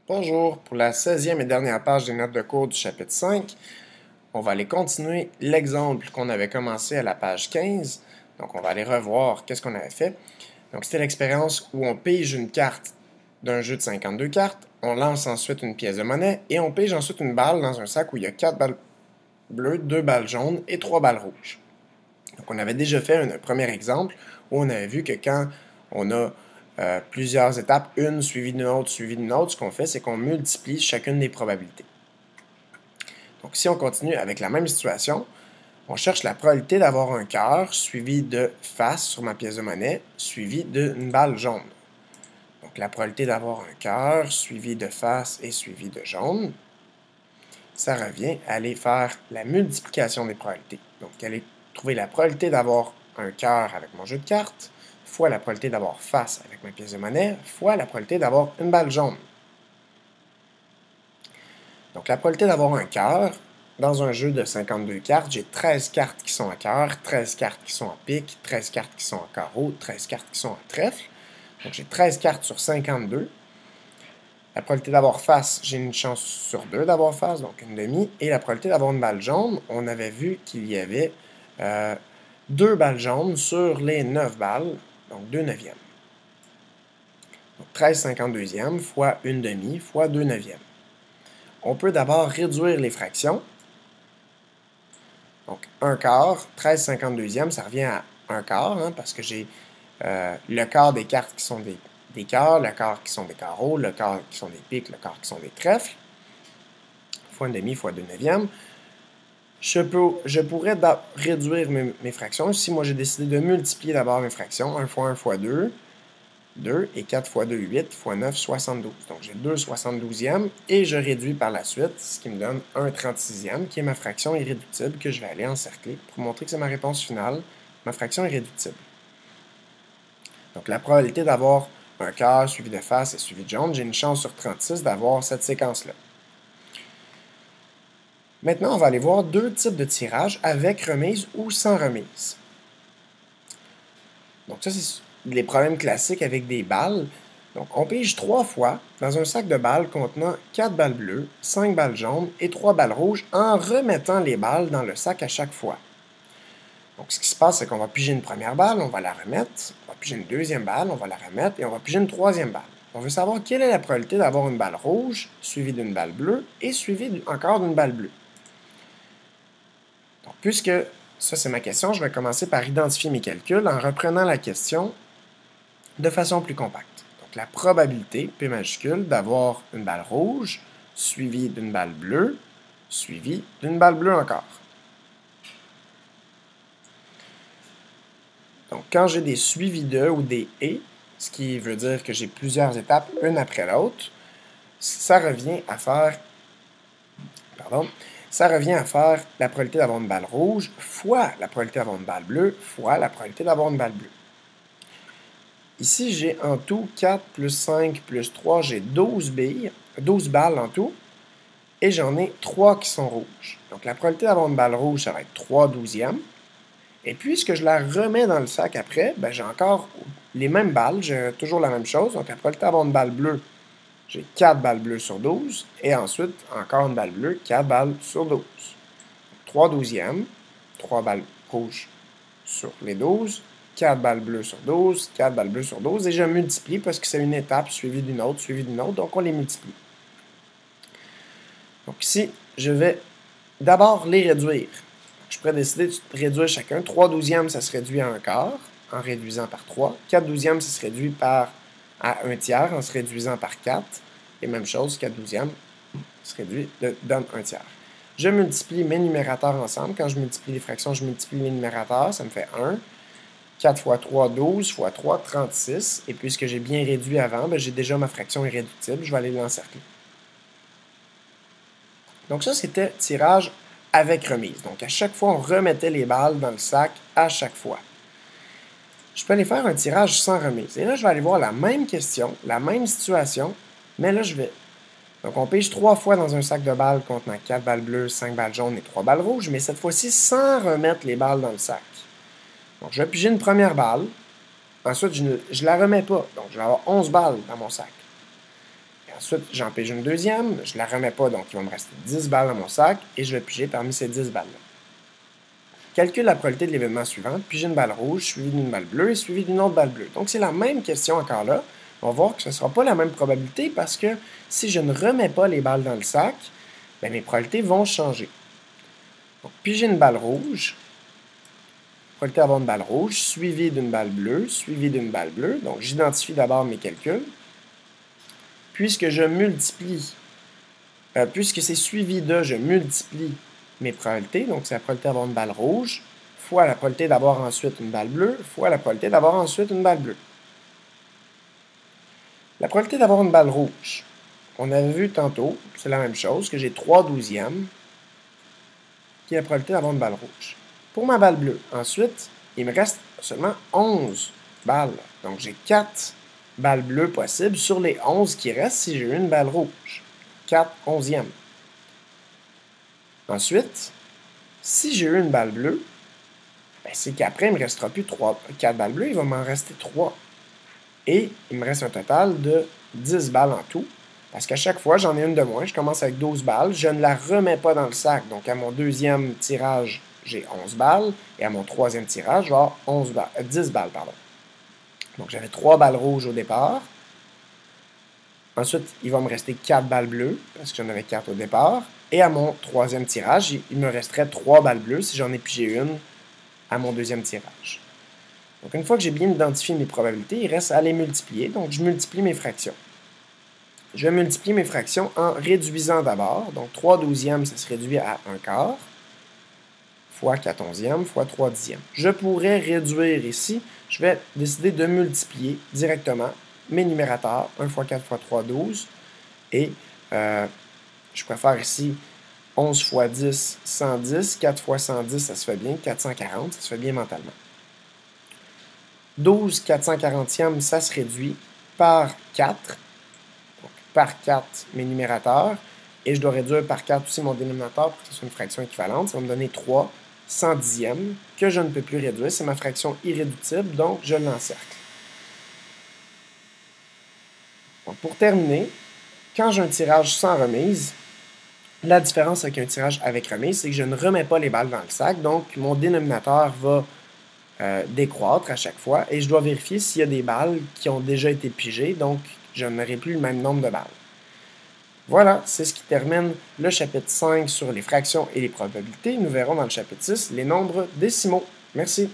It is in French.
Bonjour, pour la 16e et dernière page des notes de cours du chapitre 5, on va aller continuer l'exemple qu'on avait commencé à la page 15. Donc on va aller revoir qu'est-ce qu'on avait fait. Donc c'était l'expérience où on pige une carte d'un jeu de 52 cartes, on lance ensuite une pièce de monnaie et on pige ensuite une balle dans un sac où il y a 4 balles bleues, 2 balles jaunes et 3 balles rouges. Donc on avait déjà fait un premier exemple où on avait vu que quand on a plusieurs étapes, une suivie d'une autre, ce qu'on fait, c'est qu'on multiplie chacune des probabilités. Donc si on continue avec la même situation, on cherche la probabilité d'avoir un cœur suivi de face sur ma pièce de monnaie, suivi d'une balle jaune. Donc la probabilité d'avoir un cœur suivi de face et suivi de jaune, ça revient à aller faire la multiplication des probabilités. Donc aller trouver la probabilité d'avoir un cœur avec mon jeu de cartes, fois la probabilité d'avoir face avec ma pièce de monnaie, fois la probabilité d'avoir une balle jaune. Donc la probabilité d'avoir un cœur, dans un jeu de 52 cartes, j'ai 13 cartes qui sont à cœur, 13 cartes qui sont à pique, 13 cartes qui sont à carreau, 13 cartes qui sont à trèfle. Donc j'ai 13 cartes sur 52. La probabilité d'avoir face, j'ai une chance sur 2 d'avoir face, donc une demi. Et la probabilité d'avoir une balle jaune, on avait vu qu'il y avait 2 balles jaunes sur les 9 balles, donc 2 neuvièmes. Donc 13 52e fois une demi fois 2 neuvièmes. On peut d'abord réduire les fractions. Donc 1 quart, 13 52e, ça revient à 1 quart, hein, parce que j'ai le quart des cartes qui sont des quart, le quart qui sont des carreaux, le quart qui sont des piques, le quart qui sont des trèfles, fois une demi, fois 2 neuvièmes. Je pourrais réduire mes fractions si moi j'ai décidé de multiplier d'abord mes fractions. 1 fois 1 fois 2, 2, et 4 fois 2, 8, fois 9, 72. Donc j'ai 2 72e, et je réduis par la suite, ce qui me donne 1 36e, qui est ma fraction irréductible que je vais aller encercler pour montrer que c'est ma réponse finale. Ma fraction irréductible. Donc la probabilité d'avoir un quart suivi de face et suivi de jaune, j'ai une chance sur 36 d'avoir cette séquence-là. Maintenant, on va aller voir deux types de tirage, avec remise ou sans remise. Donc ça, c'est les problèmes classiques avec des balles. Donc on pige 3 fois dans un sac de balles contenant 4 balles bleues, 5 balles jaunes et 3 balles rouges en remettant les balles dans le sac à chaque fois. Donc ce qui se passe, c'est qu'on va piger une première balle, on va la remettre, on va piger une deuxième balle, on va la remettre et on va piger une troisième balle. On veut savoir quelle est la probabilité d'avoir une balle rouge, suivie d'une balle bleue et suivie encore d'une balle bleue. Donc, puisque ça c'est ma question, je vais commencer par identifier mes calculs en reprenant la question de façon plus compacte. Donc la probabilité, P majuscule, d'avoir une balle rouge, suivie d'une balle bleue, suivie d'une balle bleue encore. Donc quand j'ai des suivis de ou des « et », ce qui veut dire que j'ai plusieurs étapes, une après l'autre, ça revient à faire la probabilité d'avoir une balle rouge fois la probabilité d'avoir une balle bleue fois la probabilité d'avoir une balle bleue. Ici, j'ai en tout 4 plus 5 plus 3, j'ai 12 billes, 12 balles en tout, et j'en ai 3 qui sont rouges. Donc la probabilité d'avoir une balle rouge, ça va être 3 douzièmes. Et puisque je la remets dans le sac après, ben j'ai encore les mêmes balles, j'ai toujours la même chose. Donc la probabilité d'avoir une balle bleue, j'ai 4 balles bleues sur 12. Et ensuite, encore une balle bleue, 4 balles sur 12. 3 douzièmes, 3 balles rouges sur les 12, 4 balles bleues sur 12, 4 balles bleues sur 12. Et je multiplie parce que c'est une étape suivie d'une autre, donc on les multiplie. Donc ici, je vais d'abord les réduire. Je pourrais décider de réduire chacun. 3 douzièmes, ça se réduit à un quart en réduisant par 3. 4 douzièmes, ça se réduit à un tiers en se réduisant par 4. Et même chose, 4 douzièmes se réduit, donne un tiers. Je multiplie mes numérateurs ensemble. Quand je multiplie les fractions, je multiplie les numérateurs. Ça me fait 1. 4 fois 3, 12 fois 3, 36. Et puisque j'ai bien réduit avant, ben j'ai déjà ma fraction irréductible. Je vais aller l'encercler. Donc ça, c'était tirage avec remise. Donc, à chaque fois, on remettait les balles dans le sac à chaque fois. Je peux aller faire un tirage sans remise. Et là, je vais aller voir la même question, la même situation, mais là, je vais... Donc, on pige 3 fois dans un sac de balles contenant 4 balles bleues, 5 balles jaunes et 3 balles rouges, mais cette fois-ci, sans remettre les balles dans le sac. Donc, je vais piger une première balle. Ensuite, je ne la remets pas. Donc, je vais avoir 11 balles dans mon sac. Et Ensuite, j'en pige une deuxième, je ne la remets pas, donc il va me rester 10 balles dans mon sac, et je vais piger parmi ces 10 balles-là. Calcule la probabilité de l'événement suivant, piger une balle rouge, suivie d'une balle bleue, et suivie d'une autre balle bleue. Donc c'est la même question encore là. On va voir que ce ne sera pas la même probabilité, parce que si je ne remets pas les balles dans le sac, bien, mes probabilités vont changer. Donc, piger une balle rouge, probabilité d'avoir une balle rouge, suivie d'une balle bleue, suivie d'une balle bleue. Donc, j'identifie d'abord mes calculs. Puisque je multiplie, puisque c'est suivi de, je multiplie mes probabilités. Donc, c'est la probabilité d'avoir une balle rouge, fois la probabilité d'avoir ensuite une balle bleue, fois la probabilité d'avoir ensuite une balle bleue. La probabilité d'avoir une balle rouge, on avait vu tantôt, c'est la même chose, que j'ai 3/12e, qui est la probabilité d'avoir une balle rouge. Pour ma balle bleue, ensuite, il me reste seulement 11 balles. Donc, j'ai 4 balles bleues possibles sur les 11 qui restent si j'ai eu une balle rouge. 4/11e. Ensuite, si j'ai eu une balle bleue, ben c'est qu'après, il ne me restera plus 4 balles bleues, il va m'en rester 3. Et il me reste un total de 10 balles en tout. Parce qu'à chaque fois, j'en ai une de moins. Je commence avec 12 balles. Je ne la remets pas dans le sac. Donc, à mon deuxième tirage, j'ai 11 balles. Et à mon troisième tirage, je vais avoir 10 balles. Donc, j'avais 3 balles rouges au départ. Ensuite, il va me rester 4 balles bleues, parce que j'en avais 4 au départ. Et à mon troisième tirage, il me resterait 3 balles bleues si j'en ai pigé une à mon deuxième tirage. Donc, une fois que j'ai bien identifié mes probabilités, il reste à les multiplier. Donc, je multiplie mes fractions. Je vais multiplier mes fractions en réduisant d'abord. Donc, 3/12e, ça se réduit à 1/4, fois 4/11e, fois 3/10e. Je pourrais réduire ici. Je vais décider de multiplier directement mes numérateurs. 1 fois 4 fois 3, 12. Et je préfère ici 11 fois 10, 110. 4 fois 110, ça se fait bien. 440, ça se fait bien mentalement. 12 440e, ça se réduit par 4. Donc, par 4 mes numérateurs. Et je dois réduire par 4 aussi mon dénominateur pour que ce soit une fraction équivalente. Ça va me donner 3 110e que je ne peux plus réduire. C'est ma fraction irréductible, donc je l'encercle. Donc, pour terminer, quand j'ai un tirage sans remise, la différence avec un tirage avec remise, c'est que je ne remets pas les balles dans le sac. Donc, mon dénominateur va décroître à chaque fois. Et je dois vérifier s'il y a des balles qui ont déjà été pigées. Donc, je n'aurai plus le même nombre de balles. Voilà, c'est ce qui termine le chapitre 5 sur les fractions et les probabilités. Nous verrons dans le chapitre 6 les nombres décimaux. Merci.